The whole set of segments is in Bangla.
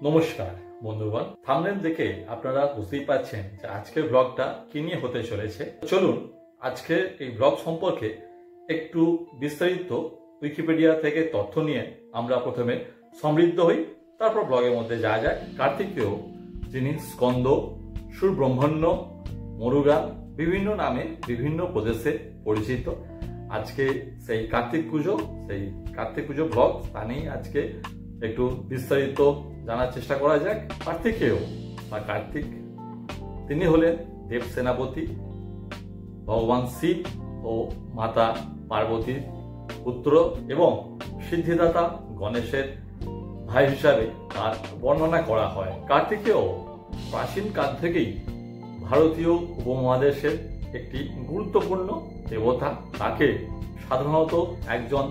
নমস্কার বন্ধুগণ, থাম্বনেল দেখে আপনারা বুঝতেই পারছেন যে আজকের ব্লগটা কি নিয়ে হতে চলেছে। চলুন আজকে এই ব্লগ সম্পর্কে একটু বিস্তারিত উইকিপিডিয়া থেকে তথ্য নিয়ে আমরা প্রথমে সমৃদ্ধ হই, তারপর ব্লগের মধ্যে যাওয়া যায়। কার্তিকেয়, যিনি স্কন্দ, সুব্রহ্মণ্য, মুরুগা বিভিন্ন নামে বিভিন্ন প্রদেশে পরিচিত। আজকে সেই কার্তিক পুজো ব্লগ তা নিয়ে আজকে একটু বিস্তারিত জানার চেষ্টা করা যাক। কার্তিকেয় বা কার্তিক, তিনি হলেন দেব সেনাপতি, ভগবান শিব ও মাতা পার্বতীর পুত্র এবং সিদ্ধিদাতা গণেশের ভাই হিসাবে তার বর্ণনা করা হয়। কার্তিকেয় প্রাচীন কাল থেকেই ভারতীয় উপমহাদেশের একটি গুরুত্বপূর্ণ দেবতা। তাকে সাধারণত একজন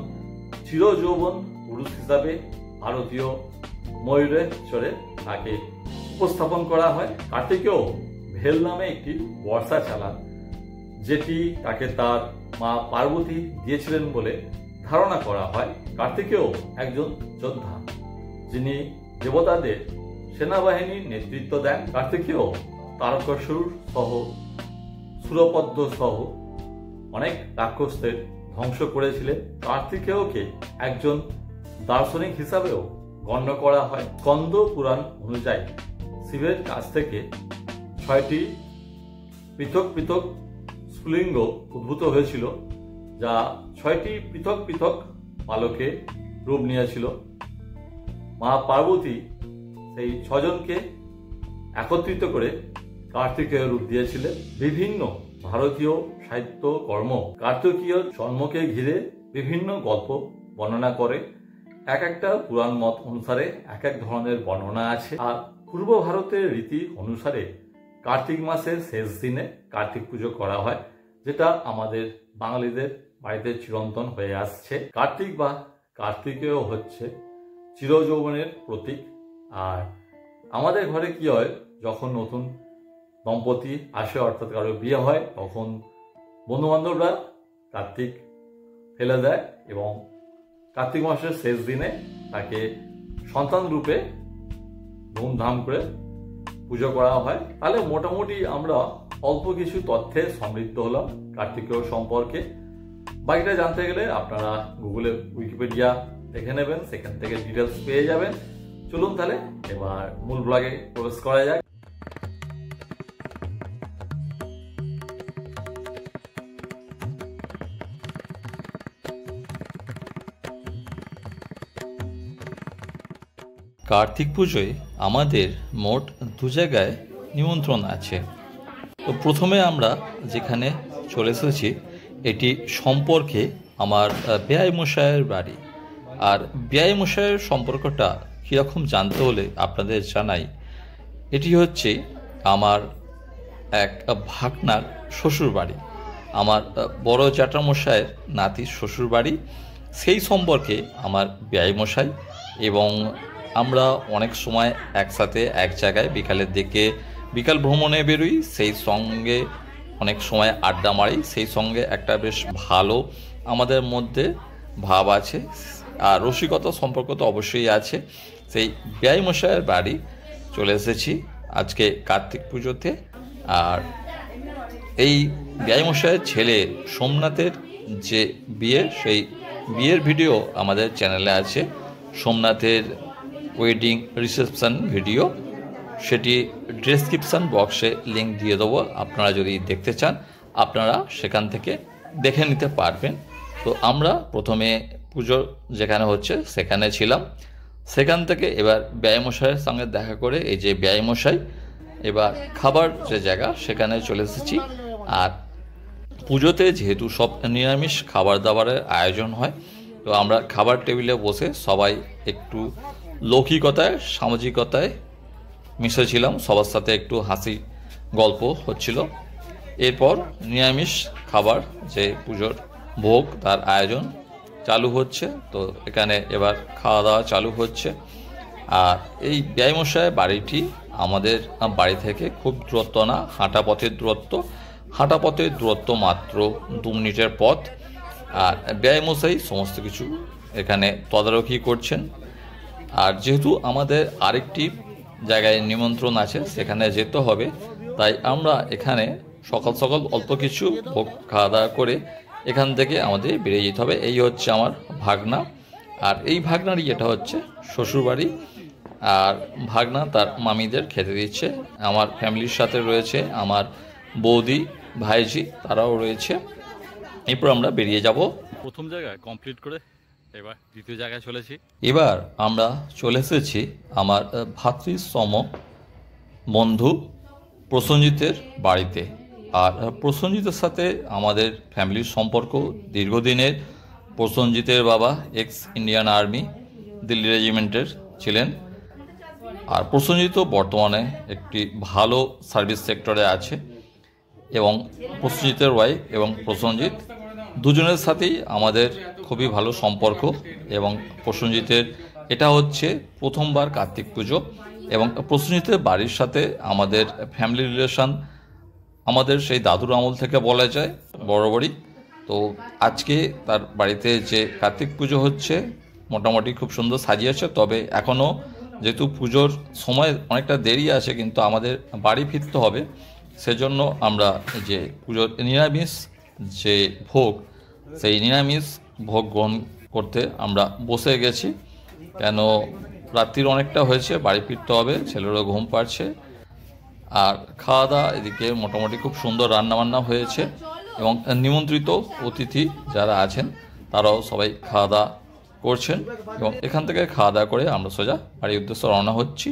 চিরযৌবন পুরুষ হিসাবে ভারতীয় ময়ূরের চড়ে তাকে উপস্থাপন করা হয়। কার্তিকেয় ভেল নামে একটি বর্ষা চালান, যেটি তাকে তার মা পার্বতী দিয়েছিলেন বলে ধারণা করা হয়। কার্তিকেয় একজন যোদ্ধা, যিনি দেবতাদের সেনাবাহিনীর নেতৃত্ব দেন। কার্তিকেয় তারকাসুর সহ সুরপদ্ম সহ অনেক রাক্ষসদের ধ্বংস করেছিলেন। কার্তিকেয়কে একজন দার্শনিক হিসাবেও গণ্য করা হয়। স্কন্দ পুরাণ অনুযায়ী শিবের কাছ থেকে 6টি পৃথক পৃথক স্ফুলিঙ্গ উদ্ভূত হয়েছিল, যা 6টি পৃথক পৃথক বালকের রূপ নিয়েছিল। মা পার্বতী সেই 6 জনকে একত্রিত করে কার্তিকেয় রূপ দিয়েছিলেন। বিভিন্ন ভারতীয় সাহিত্য কর্ম কার্তিকেয় জন্মকে ঘিরে বিভিন্ন গল্প বর্ণনা করে। এক একটা পুরাণ মত অনুসারে এক এক ধরনের বর্ণনা আছে। আর পূর্ব ভারতের রীতি অনুসারে কার্তিক মাসের শেষ দিনে কার্তিক পুজো করা হয়, যেটা আমাদের বাঙালিদের বাড়িতে চিরন্তন হয়ে আসছে। কার্তিক বা কার্তিকেয় হচ্ছে চিরযৌবনের প্রতীক। আর আমাদের ঘরে কি হয়, যখন নতুন দম্পতি আসে, অর্থাৎ কারো বিয়ে হয়, তখন বন্ধু বান্ধবরা কার্তিক ফেলে দেয় এবং কার্তিক মাসের শেষ দিনে তাকে সন্তান রূপে ধুমধাম করে পুজো করা হয়। তাহলে মোটামুটি আমরা অল্প কিছু তথ্যে সমৃদ্ধ হলাম কার্তিকেয় সম্পর্কে। বাকিটা জানতে গেলে আপনারা গুগলে উইকিপিডিয়া দেখে নেবেন, সেখান থেকে ডিটেলস পেয়ে যাবেন। চলুন তাহলে এবার মূল ব্লগে প্রবেশ করা যায়। কার্তিক পুজোয় আমাদের মোট 2 জায়গায় নিমন্ত্রণ আছে। তো প্রথমে আমরা যেখানে চলে এসেছি, এটি সম্পর্কে আমার বেয়াই মশাইয়ের বাড়ি। আর বেয়াই মশাইয়ের সম্পর্কটা কীরকম জানতে হলে আপনাদের জানাই, এটি হচ্ছে আমার এক ভাগনার শ্বশুর বাড়ি, আমার বড় জ্যাঠামশাইয়ের নাতির শ্বশুর বাড়ি। সেই সম্পর্কে আমার বেয়াই মশাই এবং আমরা অনেক সময় একসাথে এক জায়গায় বিকালের দিকে বিকাল ভ্রমণে বেরোই, সেই সঙ্গে অনেক সময় আড্ডা মারি। সেই সঙ্গে একটা বেশ ভালো আমাদের মধ্যে ভাব আছে, আর রসিকতা সম্পর্ক তো অবশ্যই আছে। সেই বেয়াই মশাইয়ের বাড়ি চলে এসেছি আজকে কার্তিক পুজোতে। আর এই বেয়াই মশাইয়ের ছেলে সোমনাথের যে বিয়ে, সেই বিয়ের ভিডিও আমাদের চ্যানেলে আছে। সোমনাথের ওয়েডিং রিসেপশন ভিডিও, সেটি ডেসক্রিপশন বক্সে লিঙ্ক দিয়ে দেবো। আপনারা যদি দেখতে চান আপনারা সেখান থেকে দেখে নিতে পারবেন। তো আমরা প্রথমে পুজো যেখানে হচ্ছে সেখানে ছিলাম। সেখান থেকে এবার বেয়াই মশাইয়ের সঙ্গে দেখা করে, এই যে বেয়াই মশাই, এবার খাবার যে জায়গা সেখানে চলে এসেছি। আর পুজোতে যেহেতু সব নিরামিষ খাবার দাবারের আয়োজন হয়, তো আমরা খাবার টেবিলে বসে সবাই একটু লৌকিকতায় সামাজিকতায় মিশেছিলাম, সবার সাথে একটু হাসি গল্প হচ্ছিল। এরপর নিরামিষ খাবার যে পুজোর ভোগ তার আয়োজন চালু হচ্ছে। তো এখানে এবার খাওয়া দাওয়া চালু হচ্ছে। আর এই বেয়াই মশাই বাড়িটি আমাদের বাড়ি থেকে খুব দূরত্ব না, হাঁটা পথের দূরত্ব মাত্র 2 মিনিটের পথ। আর বেয়াই মশাই সমস্ত কিছু এখানে তদারকি করছেন। আর যেহেতু আমাদের আরেকটি জায়গায় নিমন্ত্রণ আছে, সেখানে যেতে হবে, তাই আমরা এখানে সকাল সকাল অল্প কিছু ভোগ খাওয়া দাওয়া করে এখান থেকে আমাদের বেরিয়ে যেতে হবে। এই হচ্ছে আমার ভাগনা, আর এই ভাগনারই এটা হচ্ছে শ্বশুরবাড়ি, আর ভাগনা তার মামিদের খেতে দিচ্ছে। আমার ফ্যামিলির সাথে রয়েছে আমার বৌদি, ভাইজি, তারাও রয়েছে। এরপর আমরা বেরিয়ে যাব। প্রথম জায়গায় কমপ্লিট করে এবার দ্বিতীয় জায়গায় চলেছি। এবার আমরা চলে এসেছি আমার ভ্রাতৃসম বন্ধু প্রসেনজিতের বাড়িতে। আর প্রসেনজিতের সাথে আমাদের ফ্যামিলির সম্পর্ক দীর্ঘদিনের। প্রসেনজিতের বাবা এক্স ইন্ডিয়ান আর্মি দিল্লি রেজিমেন্টের ছিলেন, আর প্রসেনজিতও বর্তমানে একটি ভালো সার্ভিস সেক্টরে আছে। এবং প্রসেনজিতের ওয়াইফ এবং প্রসেনজিৎ দুজনের সাথেই আমাদের খুবই ভালো সম্পর্ক। এবং প্রসেনজিতের এটা হচ্ছে প্রথমবার কার্তিক পুজো, এবং প্রসেনজিতের বাড়ির সাথে আমাদের ফ্যামিলি রিলেশন আমাদের সেই দাদুর আমল থেকে বলা যায় বরাবরই। তো আজকে তার বাড়িতে যে কার্তিক পুজো হচ্ছে মোটামুটি খুব সুন্দর সাজিয়েছে, তবে এখনও যেহেতু পুজোর সময় অনেকটা দেরি আছে, কিন্তু আমাদের বাড়ি ফিরতে হবে, সেজন্য আমরা যে পুজোর নিরামিষ যে ভোগ, সেই নিরামিষ ভোগ গ্রহণ করতে আমরা বসে গেছি। কেন রাত্রির অনেকটা হয়েছে, বাড়ি ফিরতে হবে, ছেলেরও ঘুম পাচ্ছে। আর খাওয়া দাওয়া এদিকে মোটামুটি খুব সুন্দর রান্নাবান্না হয়েছে, এবং নিমন্ত্রিত অতিথি যারা আছেন তারাও সবাই খাওয়া দাওয়া করছেন। এবং এখান থেকে খাওয়া দাওয়া করে আমরা সোজা বাড়ির উদ্দেশ্যে রওনা হচ্ছি।